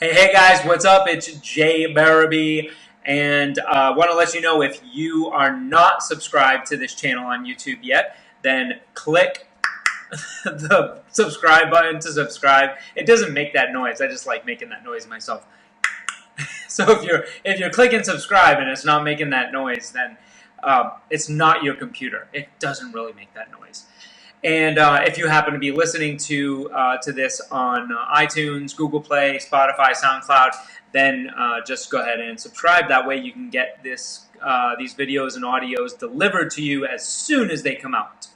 Hey guys, what's up? It's Jay Berube, and I want to let you know if you are not subscribed to this channel on YouTube yet, then click the subscribe button to subscribe. It doesn't make that noise. I just like making that noise myself. So if you're clicking subscribe and it's not making that noise, then it's not your computer. It doesn't really make that noise. And if you happen to be listening to this on iTunes, Google Play, Spotify, SoundCloud, then just go ahead and subscribe. That way you can get these videos and audios delivered to you as soon as they come out.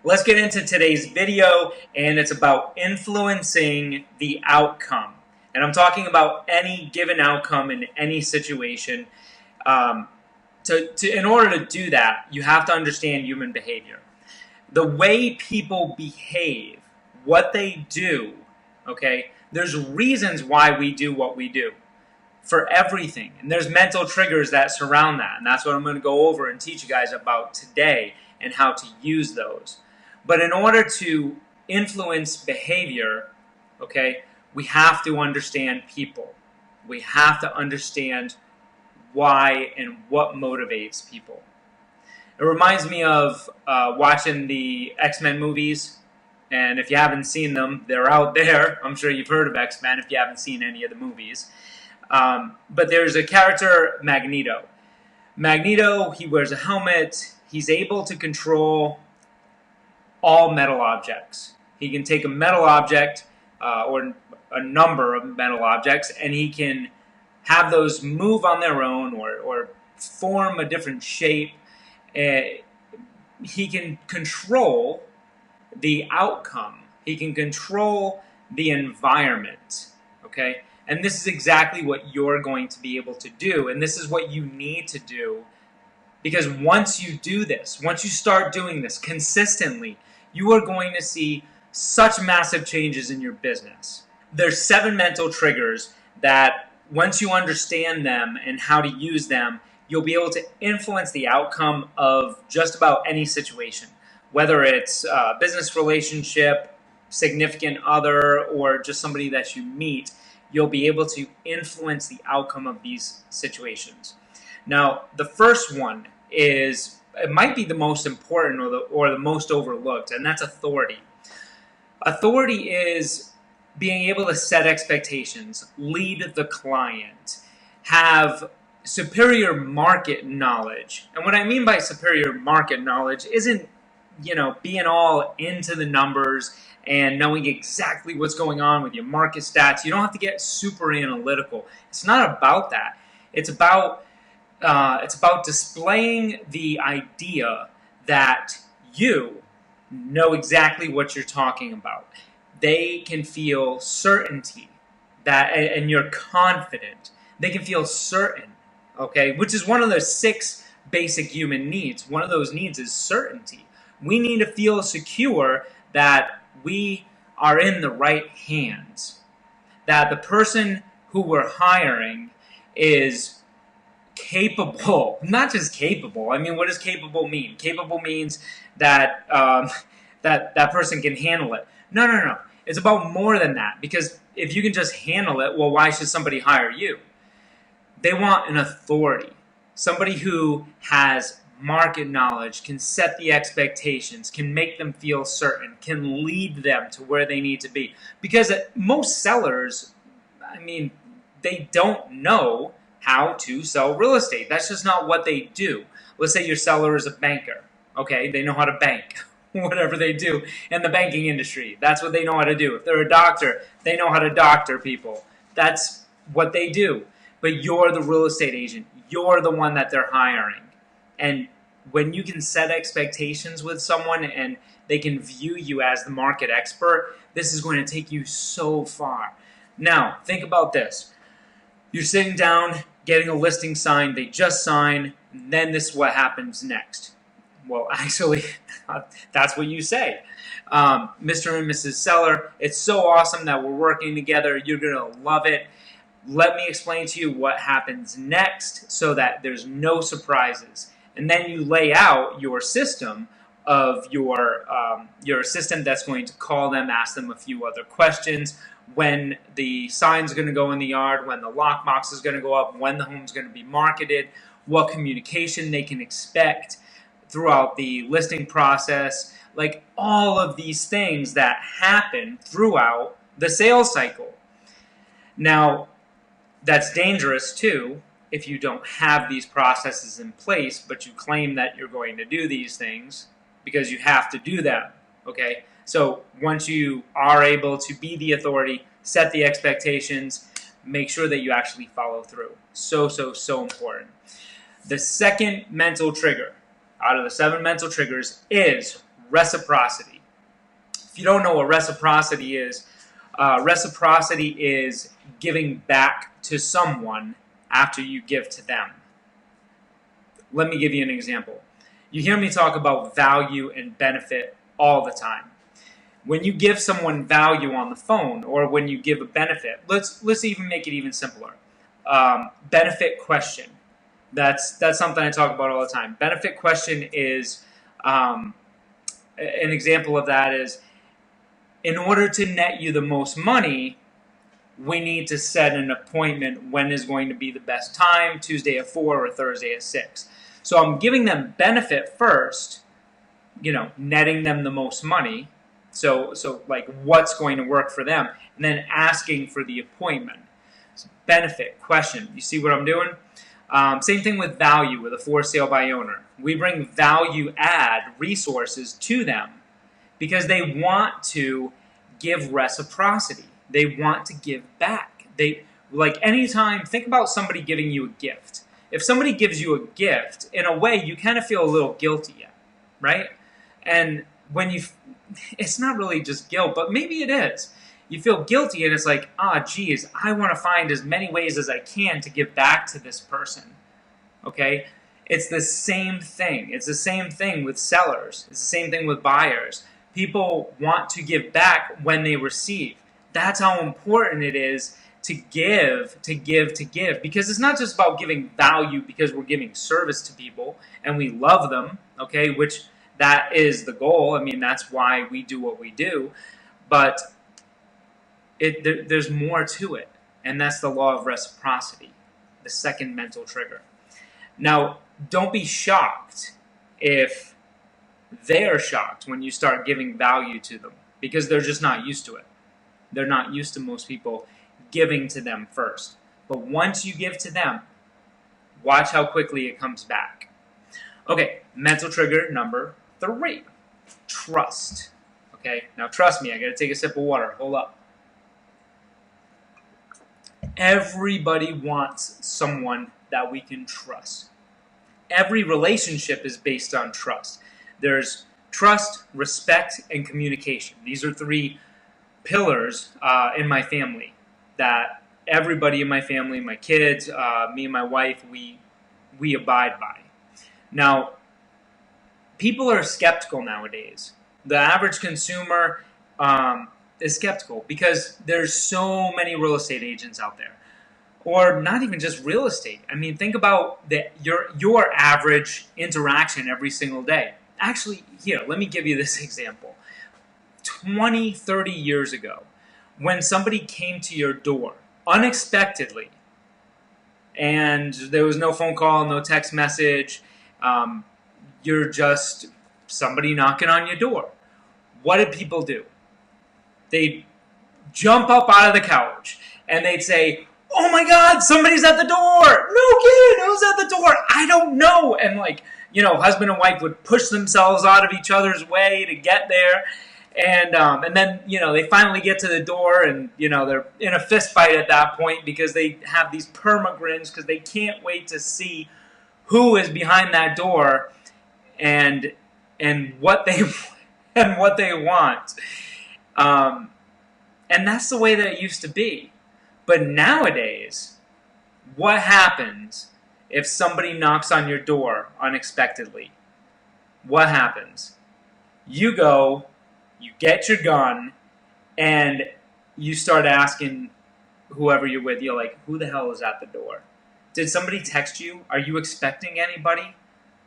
Let's get into today's video, and it's about influencing the outcome. And I'm talking about any given outcome in any situation. In order to do that, you have to understand human behavior. The way people behave, what they do, okay, there's reasons why we do what we do for everything. And there's mental triggers that surround that. And that's what I'm going to go over and teach you guys about today and how to use those. But in order to influence behavior, okay, we have to understand people. We have to understand why and what motivates people. It reminds me of watching the X-Men movies, and if you haven't seen them, they're out there. I'm sure you've heard of X-Men if you haven't seen any of the movies. But there's a character, Magneto. Magneto, he wears a helmet. He's able to control all metal objects. He can take a metal object or a number of metal objects, and he can have those move on their own or form a different shape. He can control the outcome. He can control the environment, okay? And this is exactly what you're going to be able to do, and this is what you need to do, because once you do this, once you start doing this consistently, you are going to see such massive changes in your business. There's 7 mental triggers that once you understand them and how to use them, you'll be able to influence the outcome of just about any situation, whether it's a business relationship, significant other, or just somebody that you meet. You'll be able to influence the outcome of these situations. Now, the first one is, it might be the most important or the most overlooked, and that's authority. Authority is being able to set expectations, lead the client, have superior market knowledge. And what I mean by superior market knowledge isn't, being all into the numbers and knowing exactly what's going on with your market stats. You don't have to get super analytical. It's not about that. It's about displaying the idea that you know exactly what you're talking about. They can feel certainty and you're confident. They can feel certain. Okay, which is one of the 6 basic human needs. One of those needs is certainty. We need to feel secure that we are in the right hands, that the person who we're hiring is capable, not just capable. I mean, what does capable mean? Capable means that that person can handle it. No. It's about more than that, because if you can just handle it, well, why should somebody hire you? They want an authority, somebody who has market knowledge, can set the expectations, can make them feel certain, can lead them to where they need to be. Because most sellers, they don't know how to sell real estate. That's just not what they do. Let's say your seller is a banker. Okay, they know how to bank, whatever they do in the banking industry. That's what they know how to do. If they're a doctor, they know how to doctor people. That's what they do. But you're the real estate agent. You're the one that they're hiring. And when you can set expectations with someone and they can view you as the market expert, this is going to take you so far. Now, think about this. You're sitting down, getting a listing signed. They just sign. Then this is what happens next. Well, actually, that's what you say. Mr. and Mrs. Seller, it's so awesome that we're working together. You're going to love it. Let me explain to you what happens next so that there's no surprises. And then you lay out your system of your assistant that's going to call them, ask them a few other questions, when the sign's going to go in the yard, when the lockbox is going to go up, when the home's going to be marketed, what communication they can expect throughout the listing process, like all of these things that happen throughout the sales cycle. Now, that's dangerous too if you don't have these processes in place, but you claim that you're going to do these things because you have to do them, okay? So once you are able to be the authority, set the expectations, make sure that you actually follow through. So important. The second mental trigger out of the 7 mental triggers is reciprocity. If you don't know what reciprocity is giving back to someone after you give to them. Let me give you an example. You hear me talk about value and benefit all the time. When you give someone value on the phone, or when you give a benefit, let's even make it even simpler. Benefit question. That's something I talk about all the time. Benefit question is an example of that is, in order to net you the most money, we need to set an appointment when is going to be the best time, Tuesday at 4 or Thursday at 6. So I'm giving them benefit first, netting them the most money. So like what's going to work for them, and then asking for the appointment. So benefit question. You see what I'm doing? Same thing with value with a for sale by owner. We bring value add resources to them because they want to give reciprocity. They want to give back. Anytime, think about somebody giving you a gift. If somebody gives you a gift, in a way, you kind of feel a little guilty, right? And it's not really just guilt, but maybe it is. You feel guilty, and it's like, geez, I want to find as many ways as I can to give back to this person, okay? It's the same thing. It's the same thing with sellers. It's the same thing with buyers. People want to give back when they receive. That's how important it is to give, because it's not just about giving value because we're giving service to people and we love them, okay, which that is the goal. I mean, that's why we do what we do, but there's more to it, and that's the law of reciprocity, the second mental trigger. Now, don't be shocked if they're shocked when you start giving value to them, because they're just not used to it. They're not used to most people giving to them first. But once you give to them, watch how quickly it comes back. Okay, mental trigger number 3, trust. Okay, now trust me, I gotta take a sip of water. Hold up. Everybody wants someone that we can trust. Every relationship is based on trust. There's trust, respect, and communication. These are 3 pillars in my family that everybody in my family, my kids, me and my wife, we abide by. Now, people are skeptical nowadays. The average consumer is skeptical because there's so many real estate agents out there. Or not even just real estate. I mean, think about your average interaction every single day. Actually, here, let me give you this example. 20, 30 years ago, when somebody came to your door unexpectedly, and there was no phone call, no text message, you're just somebody knocking on your door. What did people do? They'd jump up out of the couch, and they'd say, "Oh my God, somebody's at the door! No kidding, who's at the door? I don't know." And husband and wife would push themselves out of each other's way to get there. And then, they finally get to the door, and, they're in a fist fight at that point because they have these perma grins because they can't wait to see who is behind that door and what they want. And that's the way that it used to be. But nowadays, what happens if somebody knocks on your door unexpectedly? What happens? You go, you get your gun, and you start asking whoever you're with, you're like, who the hell is at the door? Did somebody text you? Are you expecting anybody?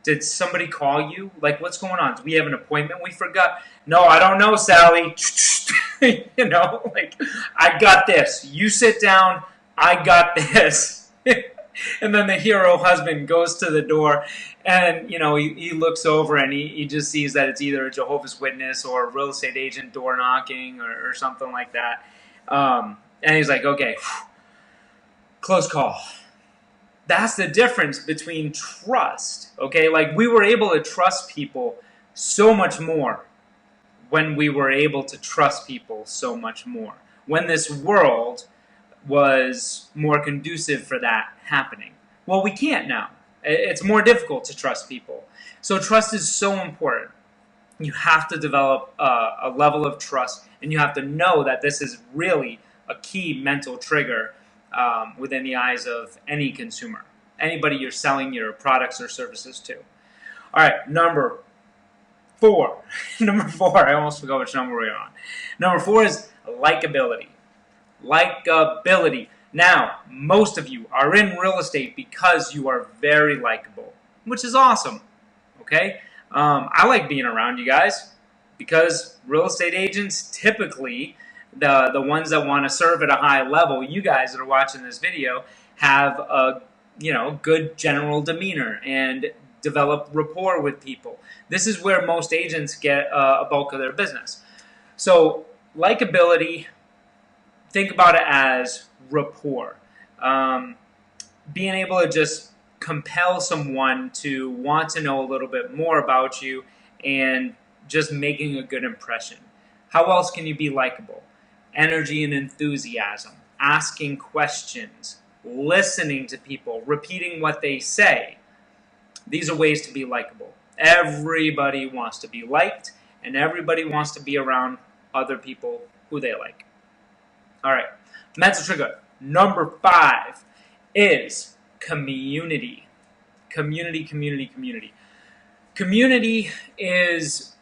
Did somebody call you? Like, what's going on? Do we have an appointment we forgot? No, I don't know, Sally. You know, like, I got this. You sit down. I got this. And then the hero husband goes to the door, and he looks over, and he just sees that it's either a Jehovah's Witness or a real estate agent door knocking or something like that. And he's like, okay, close call. That's the difference between trust. Okay, like, we were able to trust people so much more when we were able to trust people so much more. When this world was more conducive for that happening. Well, we can't now. It's more difficult to trust people. So trust is so important. You have to develop a level of trust, and you have to know that this is really a key mental trigger within the eyes of any consumer, anybody you're selling your products or services to. All right, number 4. Number 4, I almost forgot which number we're on. Number 4 is likability. Likability. Now, most of you are in real estate because you are very likable, which is awesome. Okay? I like being around you guys because real estate agents, typically, the ones that want to serve at a high level, you guys that are watching this video, have a good general demeanor and develop rapport with people. This is where most agents get a bulk of their business. So, likability, think about it as rapport. Being able to just compel someone to want to know a little bit more about you and just making a good impression. How else can you be likable? Energy and enthusiasm, asking questions, listening to people, repeating what they say. These are ways to be likable. Everybody wants to be liked, and everybody wants to be around other people who they like. All right, mental trigger number 5 is community. Community. Community is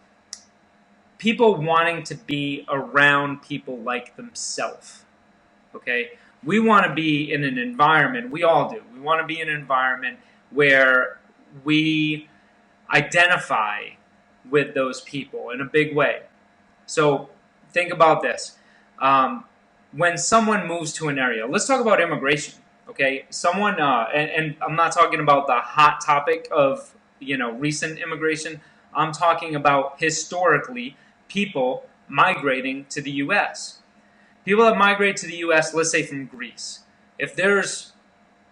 people wanting to be around people like themselves. Okay, we want to be in an environment. We all do. We want to be in an environment where we identify with those people in a big way. So think about this. When someone moves to an area, let's talk about immigration, okay? Someone, and I'm not talking about the hot topic of, recent immigration. I'm talking about historically people migrating to the U.S. People that migrate to the U.S., let's say from Greece. If there's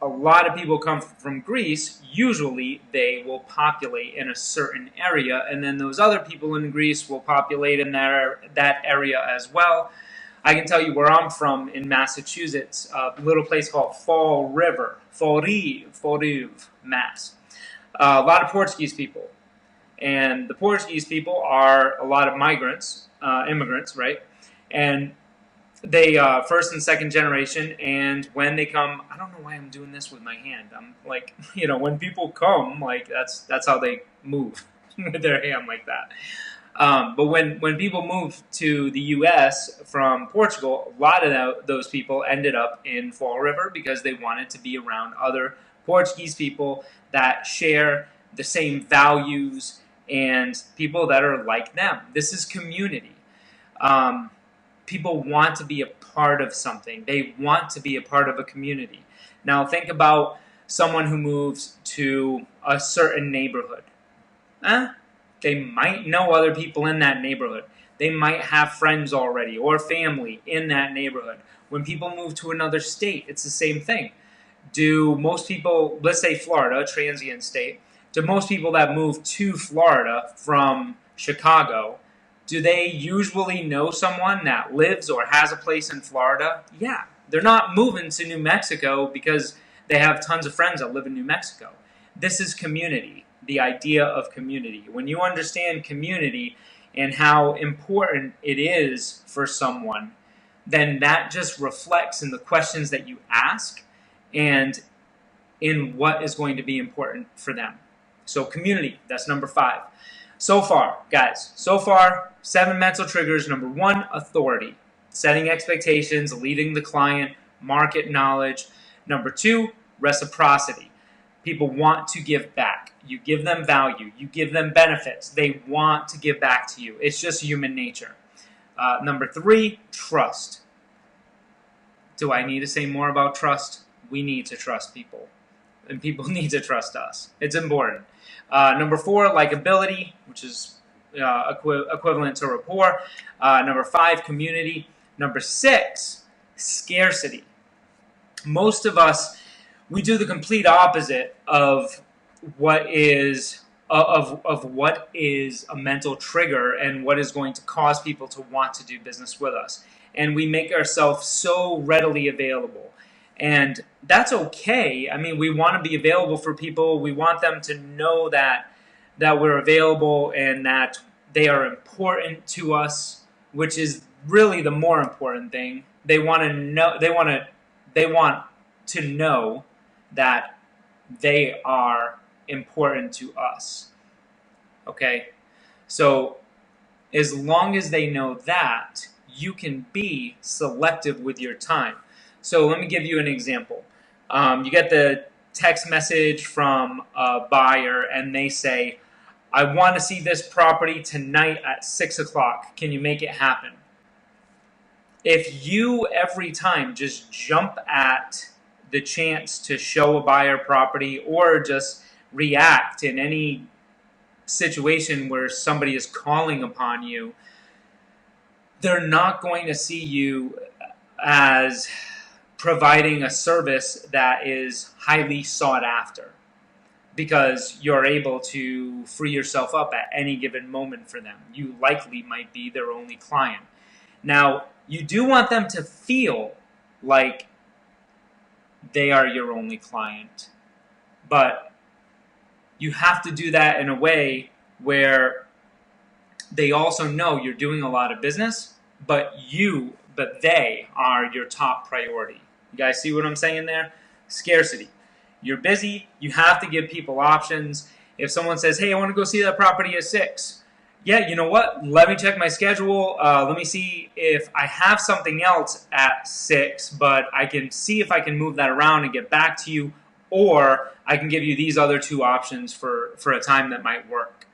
a lot of people come from Greece, usually they will populate in a certain area, and then those other people in Greece will populate in that area as well. I can tell you where I'm from in Massachusetts, a little place called Fall River, Mass. A lot of Portuguese people. And the Portuguese people are a lot of migrants, immigrants, right? And they first and second generation, and when they come, I don't know why I'm doing this with my hand. I'm like, when people come, like that's how they move with their hand like that. But when people move to the U.S. from Portugal, a lot of those people ended up in Fall River because they wanted to be around other Portuguese people that share the same values and people that are like them. This is community. People want to be a part of something. They want to be a part of a community. Now think about someone who moves to a certain neighborhood. They might know other people in that neighborhood. They might have friends already or family in that neighborhood. When people move to another state, it's the same thing. Do most people, let's say Florida, transient state, do most people that move to Florida from Chicago, do they usually know someone that lives or has a place in Florida? Yeah. They're not moving to New Mexico because they have tons of friends that live in New Mexico. This is community, the idea of community. When you understand community and how important it is for someone, then that just reflects in the questions that you ask and in what is going to be important for them. So community, that's number 5. So far, guys, 7 mental triggers. Number 1, authority. Setting expectations, leading the client, market knowledge. Number 2, reciprocity. People want to give back. You give them value. You give them benefits. They want to give back to you. It's just human nature. Number 3, trust. Do I need to say more about trust? We need to trust people, and people need to trust us. It's important. Number 4, likability, which is equivalent to rapport. Number 5, community. Number 6, scarcity. Most of us, we do the complete opposite of what is what is a mental trigger and what is going to cause people to want to do business with us. And we make ourselves so readily available. And that's okay. I mean, we want to be available for people. We want them to know that we're available and that they are important to us, which is really the more important thing. They want to know that they are important to us. Okay? So as long as they know that, you can be selective with your time. So let me give you an example. You get the text message from a buyer and they say, I want to see this property tonight at 6 o'clock. Can you make it happen? If you every time just jump at the chance to show a buyer property or just react in any situation where somebody is calling upon you, they're not going to see you as providing a service that is highly sought after, because you're able to free yourself up at any given moment for them. You likely might be their only client. Now, you do want them to feel like they are your only client, but you have to do that in a way where they also know you're doing a lot of business, but they are your top priority. You guys see what I'm saying there? Scarcity. You're busy. You have to give people options. If someone says, hey, I want to go see that property at 6. Yeah, you know what? Let me check my schedule. Let me see if I have something else at 6, but I can see if I can move that around and get back to you, or I can give you these other 2 options for a time that might work.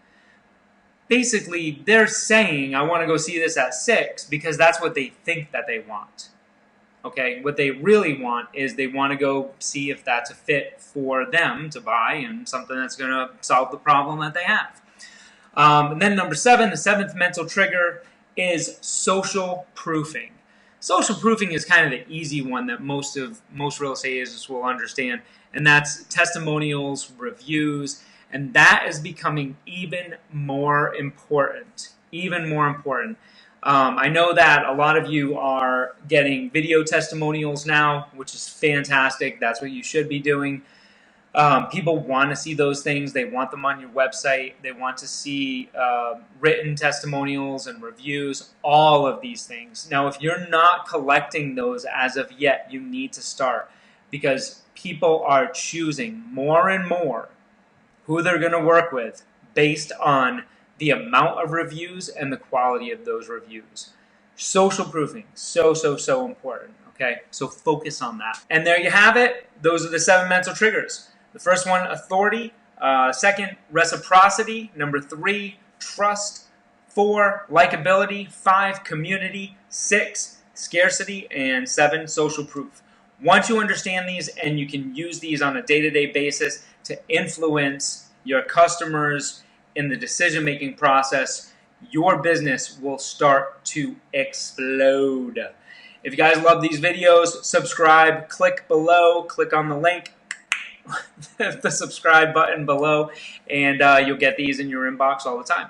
Basically, they're saying, I want to go see this at 6 because that's what they think that they want. Okay, what they really want is they want to go see if that's a fit for them to buy and something that's going to solve the problem that they have. And then number 7, the 7th mental trigger is social proofing. Social proofing is kind of the easy one that most real estate agents will understand, and that's testimonials, reviews, and that is becoming even more important. I know that a lot of you are getting video testimonials now, which is fantastic. That's what you should be doing. People want to see those things. They want them on your website. They want to see written testimonials and reviews, all of these things. Now, if you're not collecting those as of yet, you need to start, because people are choosing more and more who they're going to work with based on the amount of reviews and the quality of those reviews. Social proofing, so important, okay? So focus on that. And there you have it. Those are the 7 mental triggers. The first one, authority. 2nd, reciprocity. Number 3, trust. 4, likability. 5, community. 6, scarcity. And 7, social proof. Once you understand these and you can use these on a day-to-day basis to influence your customers in the decision-making process, your business will start to explode. If you guys love these videos, subscribe, click below, click on the link, the subscribe button below, and you'll get these in your inbox all the time.